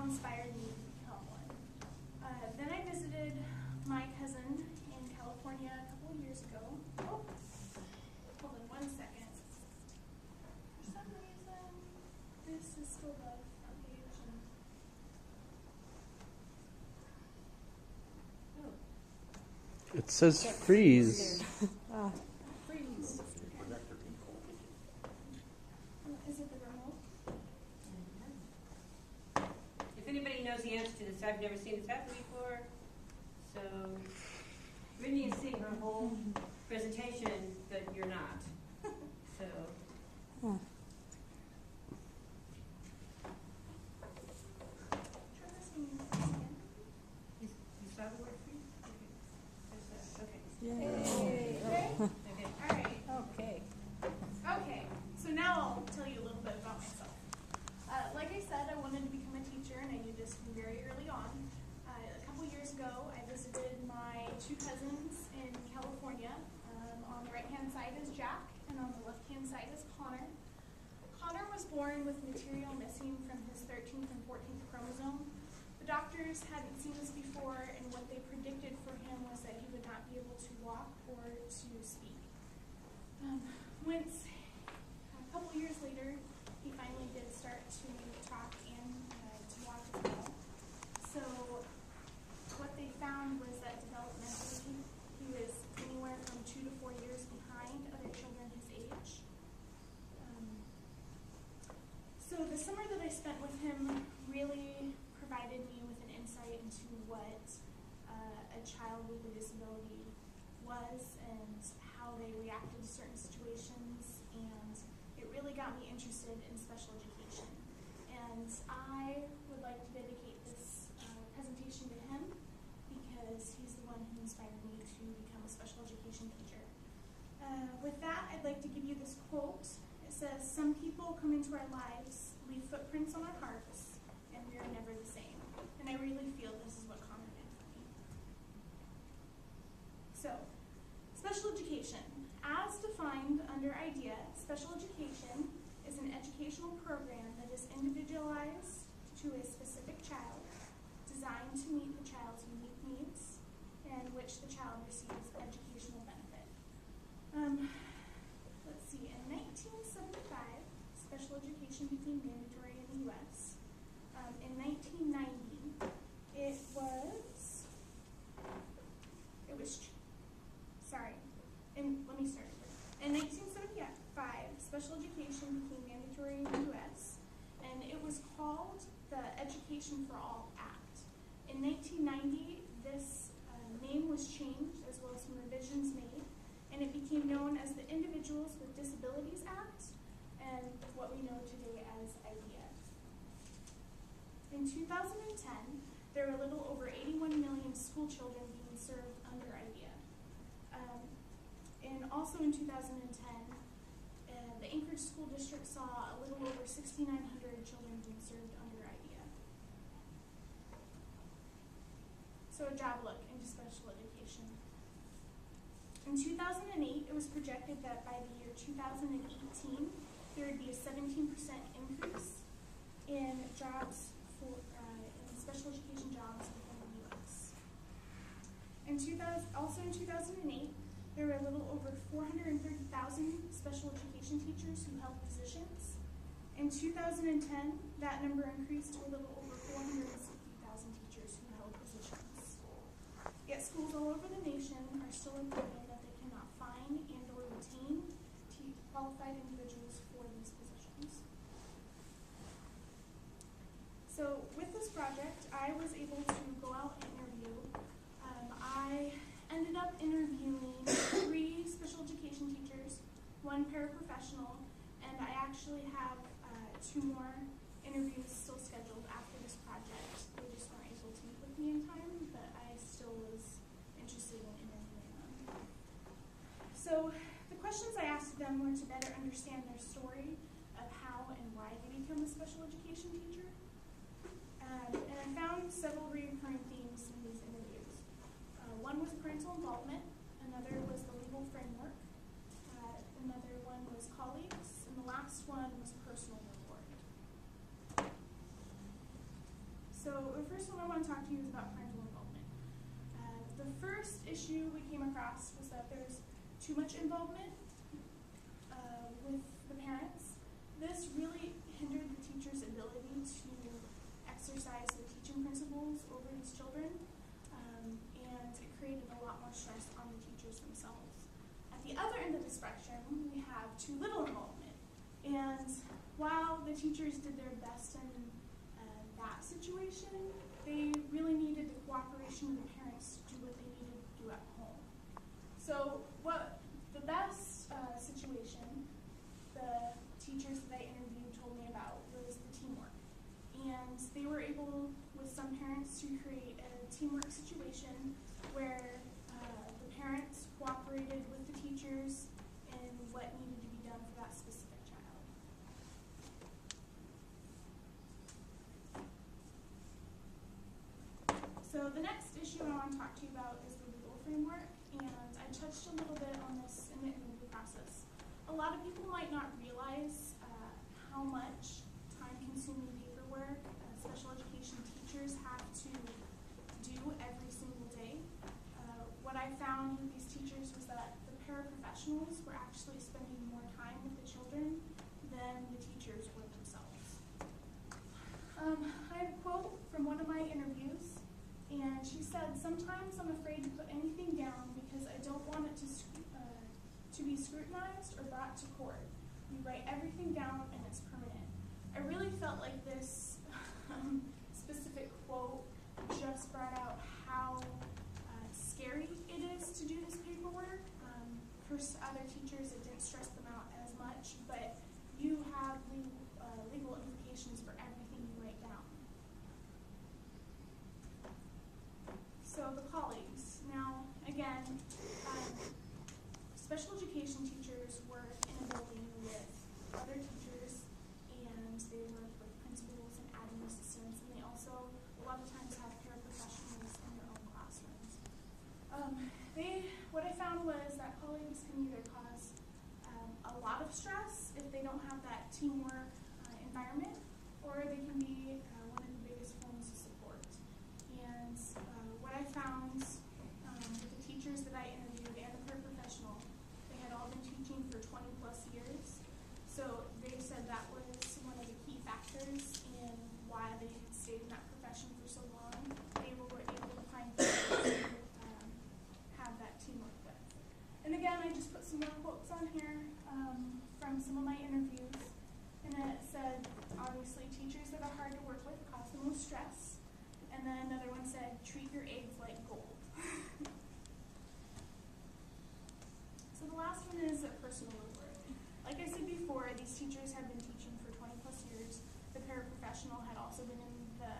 how inspired me to become one. Then I visited my cousin in California a couple of years ago. Oh, hold on 1 second. For some reason, this is still the front page. It says freeze. Freeze. Is it the remote? If anybody knows the answer to this, I've never seen this happen before. So, Brittany is seeing her whole presentation, but you're not. So. Try this one again. You saw the word freeze? Okay. Yay. Okay. All right. Okay. Okay, so now I'll tell you a little bit about myself. Like I said, I wanted to become a teacher, and I knew this from very early on. A couple years ago, I visited my two cousins in California. On the right-hand side is Jack, and on the left-hand side is Connor. Connor was born with material missing from his 13th and 14th chromosome. The doctors hadn't seen this before, and what they predicted for him was that he would not be able to walk or to speak. Once, a couple years later, he finally did start to talk and to walk as well. So what they found was that developmentally, he was anywhere from 2 to 4 years behind other children his age. So the summer that I spent with him really provided me with an insight into what a child with a disability was and how they reacted to certain situations, and it really got me interested in special education. And I would like to dedicate this presentation to him because he's the one who inspired me to become a special education teacher. With that, I'd like to give you this quote. It says, "Some people come into our lives, leave footprints on our hearts, and we are never the same." And I really feel this is what Connor did for me. So, special education. As defined under IDEA, special education is an educational program that is individualized to a specific child, designed to meet the child's unique needs, and which the child receives educational benefit. Let's see, in 1975, special education became mandatory in the U.S. In 1990, let me start over. In 1975, special education became mandatory in the U.S., and it was called the Education for All Act. In 1990, this name was changed, as well as some revisions made, and it became known as the Individuals with Disabilities Act, and what we know today as IDEA. In 2010, there were a little over 81 million school children being served under IDEA. And also in 2010, the Anchorage School District saw a little over 6,900 children being served under IDEA. So a job look into special education. In 2008, it was projected that by the year 2018, there would be a 17% increase in jobs for in special education jobs within the U.S. Also in 2008, there were a little over 430,000 special education teachers who held positions. In 2010, that number increased to a little over 460,000 teachers who held positions. Yet schools all over the nation are still reporting that they cannot find and or retain qualified individuals for these positions. So with this project, I was able to go out and interview. I ended up interviewing 3 special education teachers, 1 paraprofessional, and I actually have 2 more interviews still scheduled after this project. They just weren't able to meet with me in time, but I still was interested in interviewing them. So the questions I asked them were to better understand their story of how and why they become a special education teacher. And I found several recurring themes in these interviews. One was parental involvement, another was the legal framework, another one was colleagues, and the last one was personal reward. first one I want to talk to you is about parental involvement. The first issue we came across was that there's too much involvement with the parents. This really hindered the teacher's ability to exercise the teaching principles over these children, and it created a lot more stress on the teachers themselves. At the other end of the spectrum, we have too little involvement, and while the teachers did their best in that situation, they really needed the cooperation of the parents to do what they needed to do at home. So what the best situation the teachers that I interviewed told me about was the teamwork. And they were able, with some parents, to create a teamwork situation where the parents cooperated with the teachers in what needed to be done for that specific child. So the next issue I want to talk to you about is the legal framework, and I touched a little bit on this in the interview process. A lot of people might not realize how much time-consuming paperwork special education teachers have to do every single day. What I found with these teachers was that the paraprofessionals were actually spending more time with the children than the teachers were themselves. I have a quote from one of my interviews, and she said, "Sometimes I'm afraid to put anything down because I don't want it to be scrutinized or brought to court. We write everything down and it's permanent." I really felt like this specific quote just brought out how scary it is to do this paperwork. For other teachers, it didn't stress them out as much, but you have legal implications for everything you write down. So the colleagues. Now, again, special education teachers work in a building with other teachers, and they work with principals and admin assistants, and they also a lot of times have paraprofessionals in their own classrooms. What I found was that colleagues can either cause a lot of stress if they don't have that teamwork environment, or they can be one of the biggest forms of support. And what I found with the teachers that I interviewed and the paraprofessional, they had all been teaching for 20 plus years. So they said that was one of the key factors in why they had stayed in that profession for so long. They were able to find people to have that teamwork with. And again, I just put some more quotes on here from some of my interviews. And it said, obviously, teachers that are hard to work with cause the most stress. And then another one said, treat your eggs like gold. So the last one is a personal reward. Like I said before, these teachers have been teaching for 20 plus years. The paraprofessional had also been in the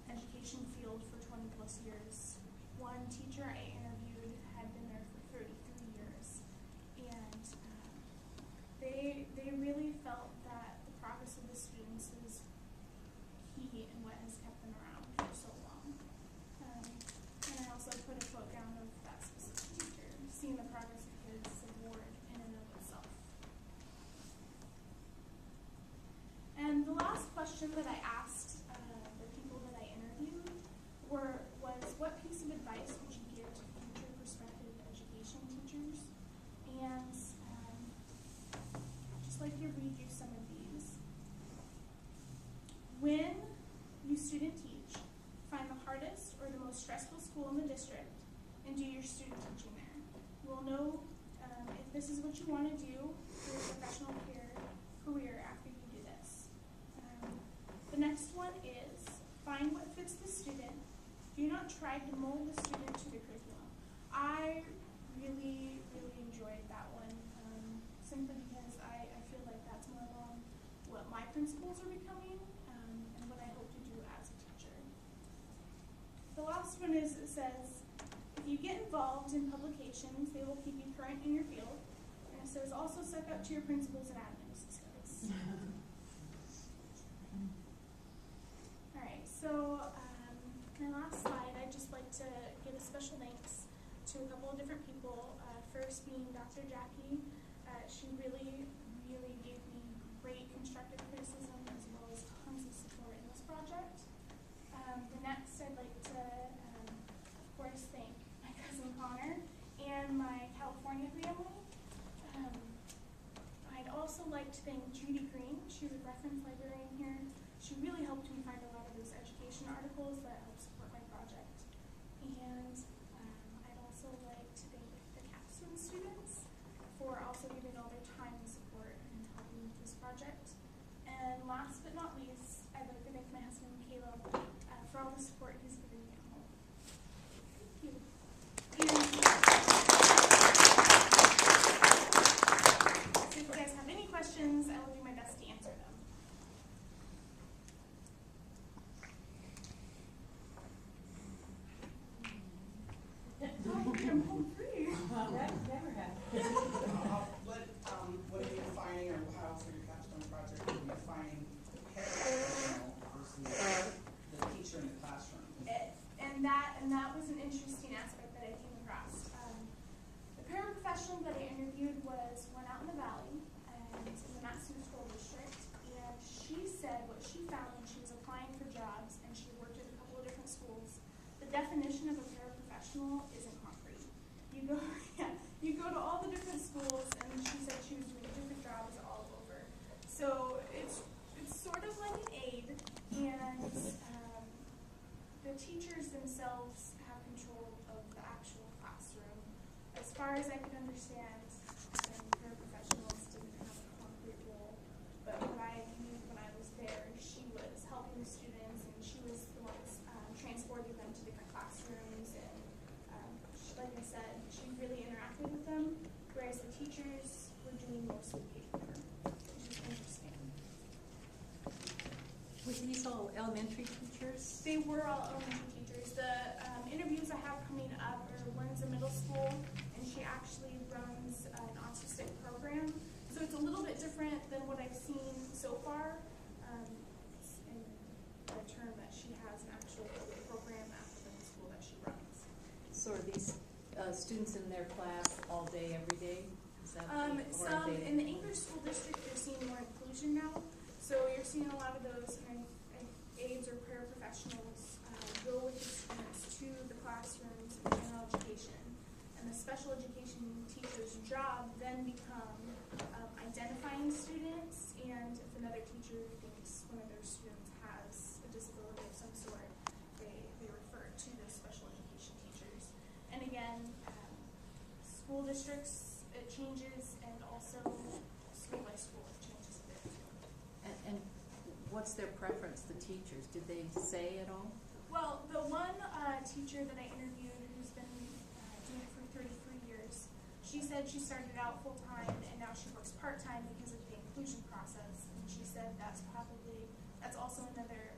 education field for 20 plus years. One teacher I interviewed had been there for 33 years. And they really felt that the progress of the students is key in what has kept them around for so long. And I also put a quote down of that specific teacher, seeing the progress of his award in and of itself. And the last question that I asked the people that I interviewed was, what piece of advice would you give to future prospective education teachers? And I'd just like to read you some of these. When you student teach, find the hardest or the most stressful school in the district and do your student teaching there. You will know if this is what you want to do for your professional career after you do this. The next one is find what fits the student. Do not try to mold the student to the curriculum. I really, really enjoyed that one, simply because I feel like that's more along what my principles are becoming and what I hope to do as a teacher. The last one is, it says, if you get involved in publications, they will keep you current in your field. And it says, also suck up to your principals and admin assistants. All right, so my last slide, I'd just like to give a special thanks to a couple of different people. First being Dr. Jackie. She really, really gave me great constructive criticism as well as tons of support in this project. that was an interesting aspect that I came across. The paraprofessional that I interviewed was one out in the Valley and in the Matsu School District, and she said what she found when she was applying for jobs, and she worked at a couple of different schools. The definition of a paraprofessional isn't concrete. You go, you go to all the different schools, and she said she was doing different jobs all over. So it's sort of like an aid, and the teachers themselves have control of the actual classroom. As far as I could understand, paraprofessionals didn't have a concrete role, but what I knew when I was there, she was helping the students, and she was the one transporting them to different classrooms, and like I said, she really interacted with them, whereas the teachers were doing most of the paperwork, which is interesting. Were these all elementary teachers? They were all elementary teachers. The interviews I have coming up are one's a middle school, and she actually runs an autistic program. So it's a little bit different than what I've seen so far. In the term that she has an actual program at the middle school that she runs. So are these students in their class all day, every day? Is that Some in the English school district, they're seeing more inclusion now. So you're seeing a lot of those aides or paraprofessionals go with the students to the classrooms in general education. And the special education teacher's job then become identifying students, and if another teacher thinks one of their students has a disability of some sort, they refer to the special education teachers. And again, school districts, it changes, and also school by school, it changes a bit too. And what's their preference, the teachers? Did they say at all? Well, the one teacher that I interviewed who's been doing it for 33 years, she said she started out full-time and now she works part-time because of the inclusion process. And she said that's also another